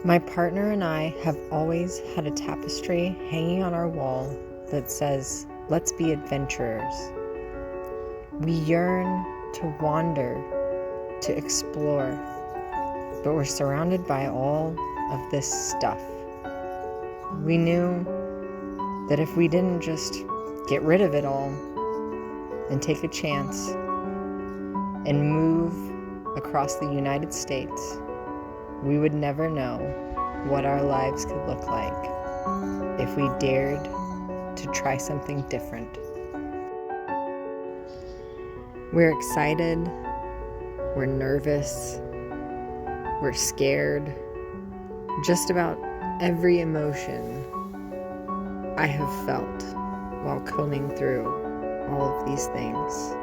My partner and I have always had a tapestry hanging on our wall that says, "Let's be adventurers." We yearn to wander, to explore, but we're surrounded by all of this stuff. We knew that if we didn't just get rid of it all and take a chance and move across the United States, we would never know what our lives could look like if we dared to try something different. We're excited, we're nervous, we're scared. Just about every emotion I have felt while combing through all of these things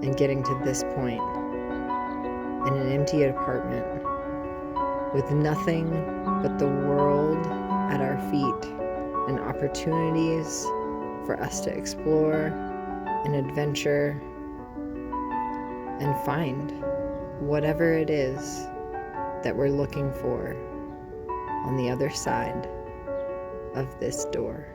and getting to this point in an empty apartment with nothing but the world at our feet and opportunities for us to explore and adventure and find whatever it is that we're looking for on the other side of this door.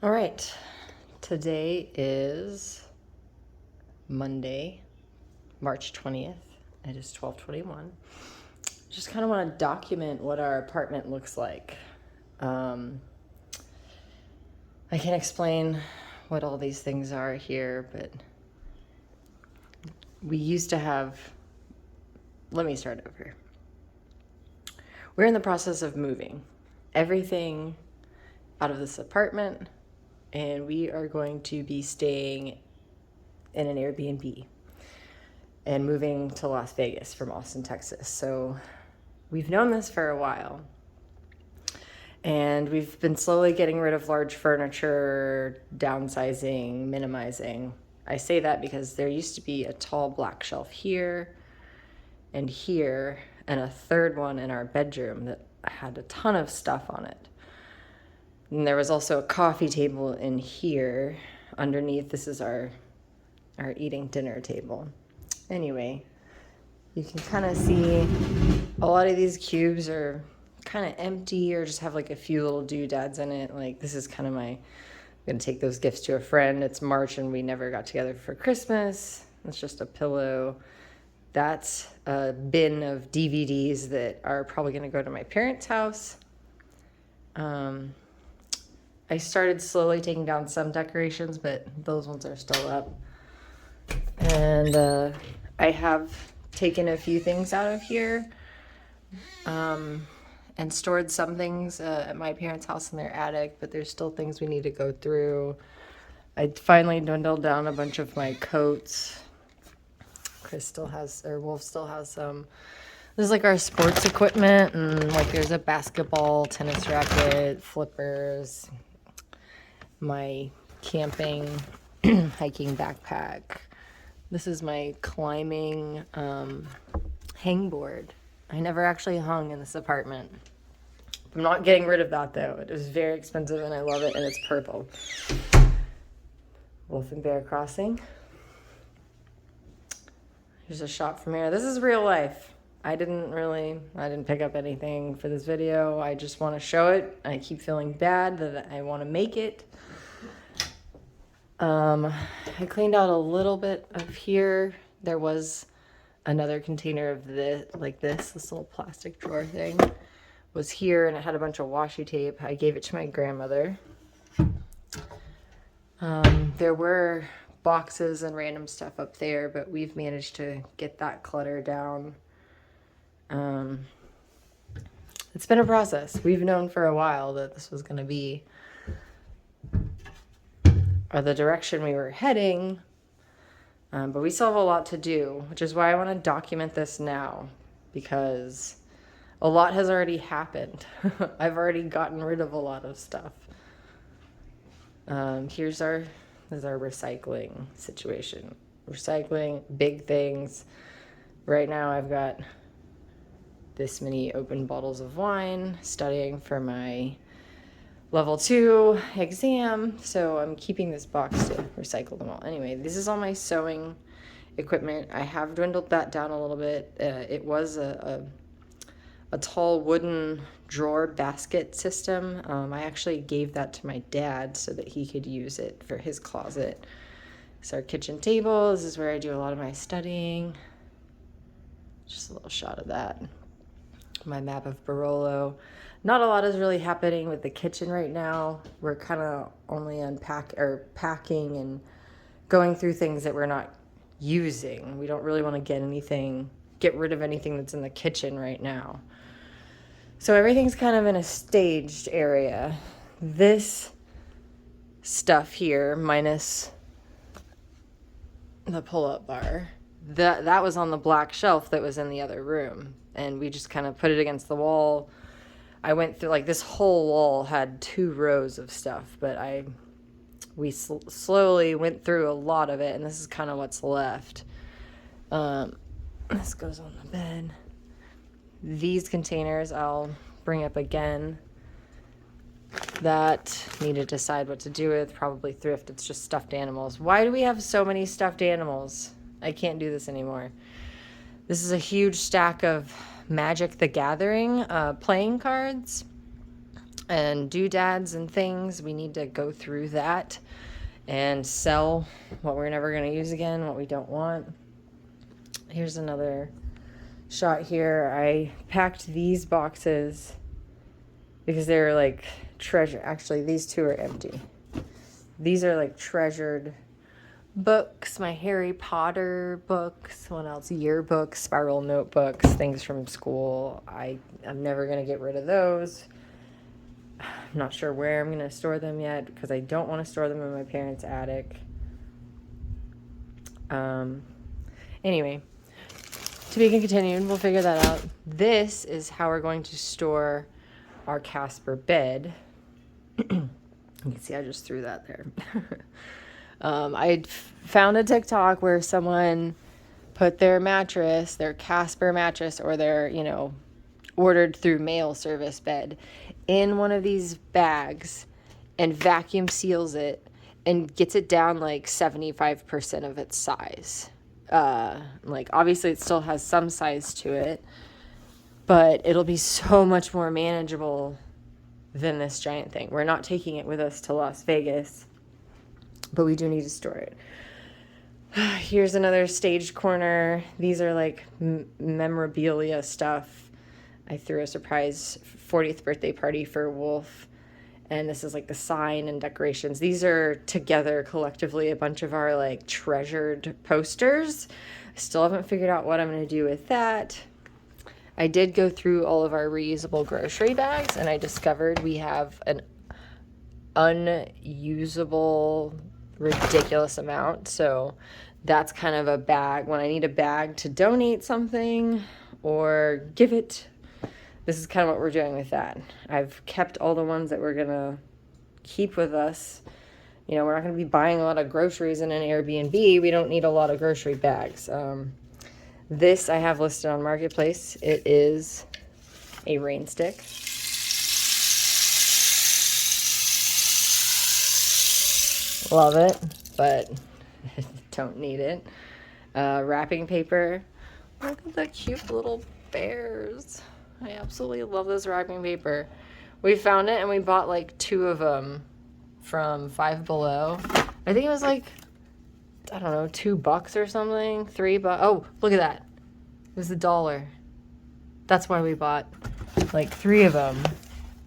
All right, today is Monday, March 20th. It is 12:21. Just kind of want to document what our apartment looks like. I can't explain what all these things are here, but we used to have, let me start over. We're in the process of moving everything out of this apartment, and we are going to be staying in an Airbnb and moving to Las Vegas from Austin, Texas. So we've known this for a while, and we've been slowly getting rid of large furniture, downsizing, minimizing. I say that because there used to be a tall black shelf here, and a third one in our bedroom that had a ton of stuff on it. And there was also a coffee table in here underneath. This is our eating dinner table. Anyway, you can kind of see a lot of these cubes are kind of empty or just have like a few little doodads in it. Like, this is kind of I'm gonna take those gifts to a friend. It's March and we never got together for Christmas. It's just a pillow. That's a bin of DVDs that are probably gonna go to my parents' house. I started slowly taking down some decorations, but those ones are still up. And I have taken a few things out of here and stored some things at my parents' house in their attic, but there's still things we need to go through. I finally dwindled down a bunch of my coats. Wolf still has some. This is like our sports equipment, and like there's a basketball, tennis racket, flippers, my camping, hiking backpack. This is my climbing hangboard. I never actually hung in this apartment. I'm not getting rid of that though. It is very expensive and I love it, and it's purple. Wolf and Bear Crossing. Here's a shot from here. This is real life. I didn't pick up anything for this video. I just want to show it. I keep feeling bad that I want to make it. I cleaned out a little bit of here. There was another container of this little plastic drawer thing was here, and it had a bunch of washi tape. I gave it to my grandmother. There were boxes and random stuff up there, but we've managed to get that clutter down. It's been a process. We've known for a while that this was going to be the direction we were heading, but we still have a lot to do, which is why I want to document this now, because a lot has already happened. I've already gotten rid of a lot of stuff. Here's our recycling situation. Recycling big things. Right now I've got this many open bottles of wine, studying for my level 2 exam, so I'm keeping this box to recycle them all. Anyway, this is all my sewing equipment. I have dwindled that down a little bit. It was a tall wooden drawer basket system. I actually gave that to my dad so that he could use it for his closet. It's our kitchen table. This is where I do a lot of my studying. Just a little shot of that. My map of Barolo. Not a lot is really happening with the kitchen right now. We're kind of only packing and going through things that we're not using. We don't really want to get rid of anything that's in the kitchen right now. So everything's kind of in a staged area. This stuff here, minus the pull-up bar, that was on the black shelf that was in the other room, and we just kind of put it against the wall. I went through, like, this whole wall had 2 rows of stuff, but we slowly went through a lot of it, and this is kind of what's left. This goes on the bed. These containers I'll bring up again. That need to decide what to do with. Probably thrift. It's just stuffed animals. Why do we have so many stuffed animals? I can't do this anymore. This is a huge stack of Magic the Gathering playing cards and doodads and things. We need to go through that and sell what we're never going to use again, what we don't want. Here's another shot here. I packed these boxes because they're like treasure. Actually, these 2 are empty. These are like treasured books, my Harry Potter books, what else? Yearbooks, spiral notebooks, things from school. I'm never going to get rid of those. I'm not sure where I'm going to store them yet because I don't want to store them in my parents' attic. Anyway, to be continued, we'll figure that out. This is how we're going to store our Casper bed. You can see I just threw that there. I found a TikTok where someone put their mattress, their Casper mattress, or their, ordered through mail service bed in one of these bags and vacuum seals it and gets it down like 75% of its size. Like, obviously it still has some size to it, but it'll be so much more manageable than this giant thing. We're not taking it with us to Las Vegas, but we do need to store it. Here's another staged corner. These are like memorabilia stuff. I threw a surprise 40th birthday party for Wolf, and this is like the sign and decorations. These are together collectively a bunch of our like treasured posters. I still haven't figured out what I'm going to do with that. I did go through all of our reusable grocery bags, and I discovered we have an unusable ridiculous amount. So that's kind of a bag. When I need a bag to donate something or give it, this is kind of what we're doing with that. I've kept all the ones that we're going to keep with us. We're not going to be buying a lot of groceries in an Airbnb. We don't need a lot of grocery bags. This I have listed on Marketplace. It is a rain stick. Love it, but don't need it. Wrapping paper. Look at the cute little bears. I absolutely love this wrapping paper. We found it and we bought like 2 of them from Five Below. I think it was like, I don't know, $2 or something, $3. Oh, look at that. It was $1. That's why we bought like 3 of them.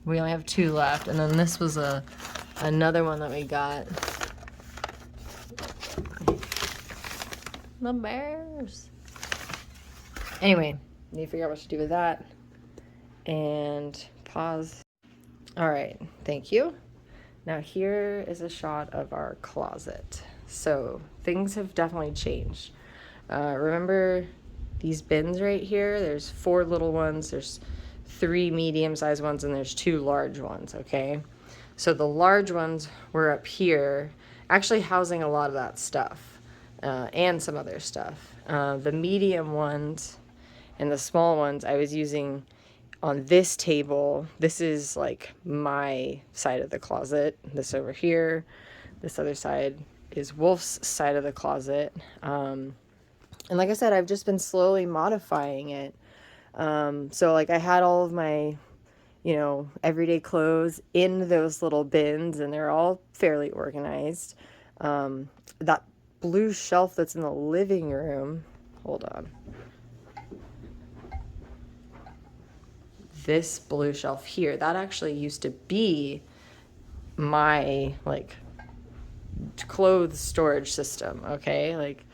We only have 2 left. And then this was another one that we got. The bears. Anyway, need to figure out what to do with that. And pause. All right, thank you. Now here is a shot of our closet. So things have definitely changed. Remember these bins right here? There's 4 little ones, there's 3 medium-sized ones, and there's 2 large ones, okay? So the large ones were up here, actually housing a lot of that stuff, and some other stuff. The medium ones and the small ones I was using on this table, this is like my side of the closet. This over here, this other side is Wolf's side of the closet. And like I said, I've just been slowly modifying it. So like I had all of my, you know, everyday clothes in those little bins, and they're all fairly organized. That blue shelf that's in the living room, hold on. This blue shelf here, that actually used to be my like clothes storage system, okay? Like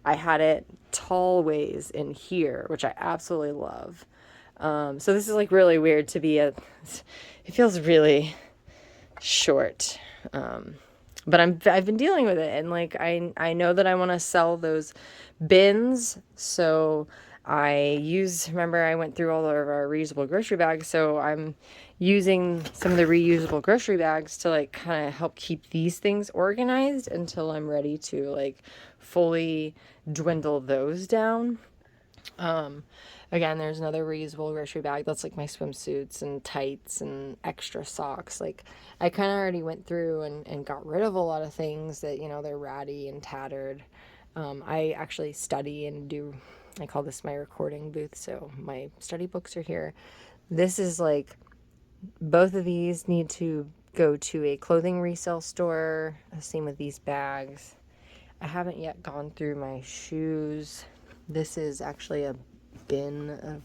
I had it tall ways in here, which I absolutely love. So this is like really weird to be it feels really short. But I've been dealing with it, and like I know that I want to sell those bins, so remember I went through all of our reusable grocery bags, so I'm using some of the reusable grocery bags to like kind of help keep these things organized until I'm ready to like fully dwindle those down. Again, there's another reusable grocery bag that's like my swimsuits and tights and extra socks. Like I kind of already went through and got rid of a lot of things that, you know, they're ratty and tattered. I actually study and I call this my recording booth. So my study books are here. This is like, both of these need to go to a clothing resale store. Same with these bags. I haven't yet gone through my shoes. This is actually a bin of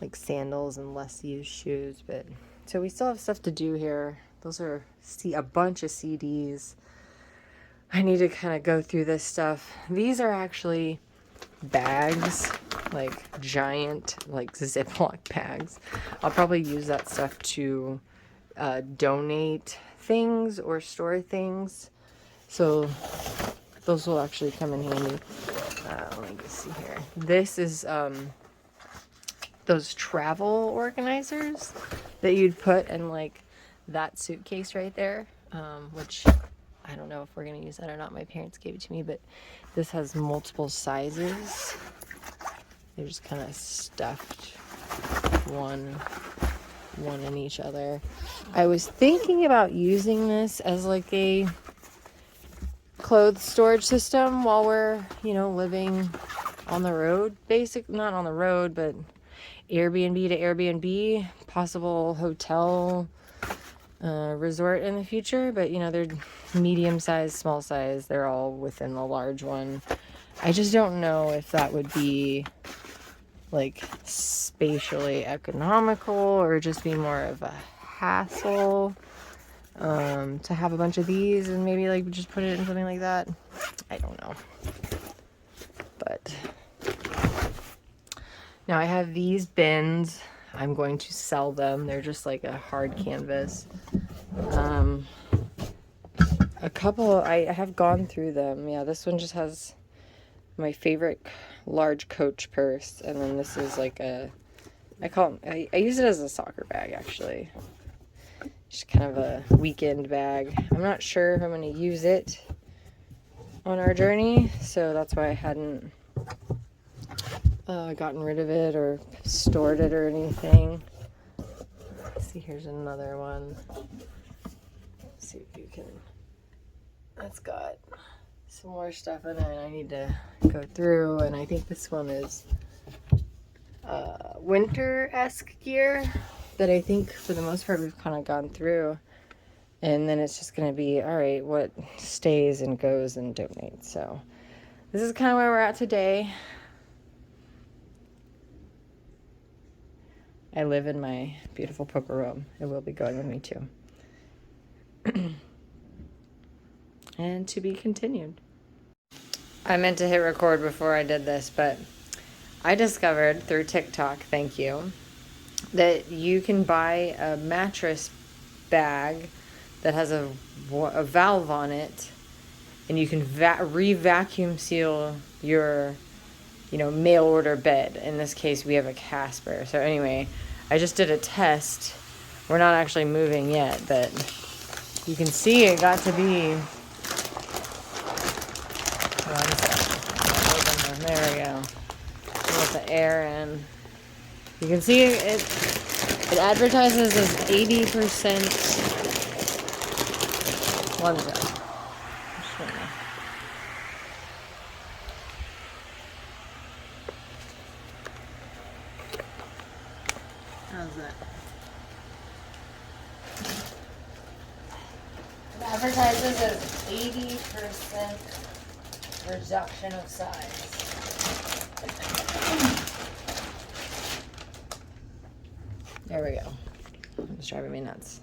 like sandals and less used shoes, but so we still have stuff to do here. Those are a bunch of CDs. I need to kind of go through this stuff. These are actually bags, like giant like Ziploc bags. I'll probably use that stuff to donate things or store things, so those will actually come in handy. Let me just see here. This is those travel organizers that you'd put in like that suitcase right there, which I don't know if we're going to use that or not. My parents gave it to me, but this has multiple sizes. They're just kind of stuffed one in each other. I was thinking about using this as like a clothes storage system while we're, you know, living on the road, not on the road, but Airbnb to Airbnb, possible hotel, resort in the future. But you know, they're medium size, small size, they're all within the large one. I just don't know if that would be like spatially economical or just be more of a hassle to have a bunch of these and maybe like just put it in something like that. I don't know. But now I have these bins. I'm going to sell them. They're just like a hard canvas. A couple, I have gone through them. Yeah, this one just has my favorite large Coach purse, and then this is like I use it as a soccer bag actually. Just kind of a weekend bag. I'm not sure if I'm going to use it on our journey, so that's why I hadn't gotten rid of it or stored it or anything. Let's see, here's another one. Let's see if you can. That's got some more stuff in it I need to go through, and I think this one is winter-esque gear that I think for the most part we've kind of gone through, and then it's just going to be, all right, what stays and goes and donates. So this is kind of where we're at today. I live in my beautiful poker room. It will be going with me too. And to be continued. I meant to hit record before I did this, but I discovered through TikTok, thank you, that you can buy a mattress bag that has a valve on it, and you can re-vacuum seal your, you know, mail order bed. In this case, we have a Casper. So anyway, I just did a test. We're not actually moving yet, but you can see it got to be. There we go. Let the air in. You can see it It advertises as 80%. What is that? How's that? It advertises as 80% reduction of size. There we go. It's driving me nuts.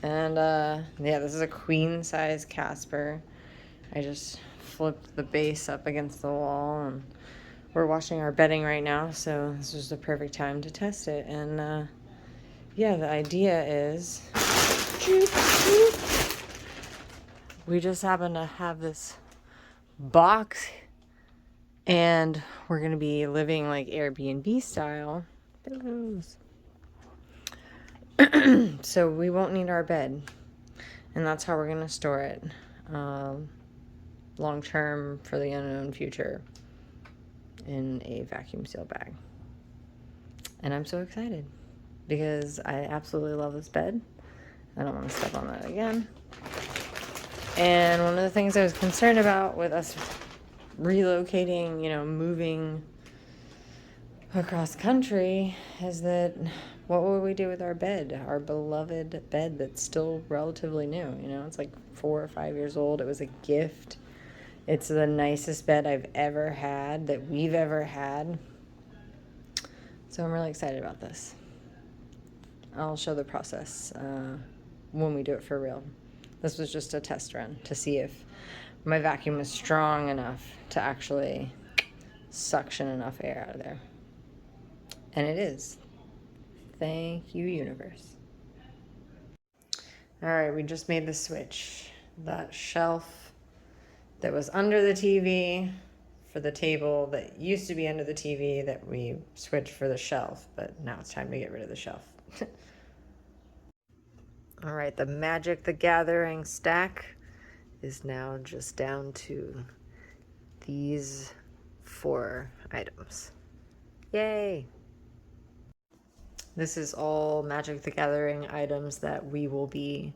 And yeah, this is a queen size Casper. I just flipped the base up against the wall, and we're washing our bedding right now, so this is the perfect time to test it. And yeah, the idea is we just happen to have this box, and we're gonna be living like Airbnb style. Pillows. So we won't need our bed, and that's how we're gonna store it long term for the unknown future in a vacuum seal bag. And I'm so excited because I absolutely love this bed. I don't want to step on that again. And one of the things I was concerned about with us relocating, moving across country, is that what would we do with our bed, our beloved bed that's still relatively new? It's like 4 or 5 years old. It was a gift. It's the nicest bed I've ever had, that we've ever had. So I'm really excited about this. I'll show the process when we do it for real. This was just a test run to see if my vacuum is strong enough to actually suction enough air out of there. And it is. Thank you, universe. All right, we just made the switch. That shelf that was under the TV for the table that used to be under the TV, that we switched for the shelf, but now it's time to get rid of the shelf. All right, the Magic the Gathering stack is now just down to these 4 items. Yay! This is all Magic the Gathering items that we will be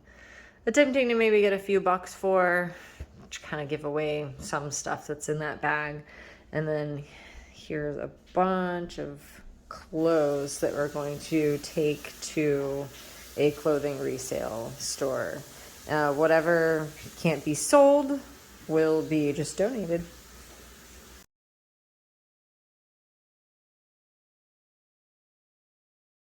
attempting to maybe get a few bucks for, which kind of give away some stuff that's in that bag. And then here's a bunch of clothes that we're going to take to a clothing resale store. Whatever can't be sold will be just donated.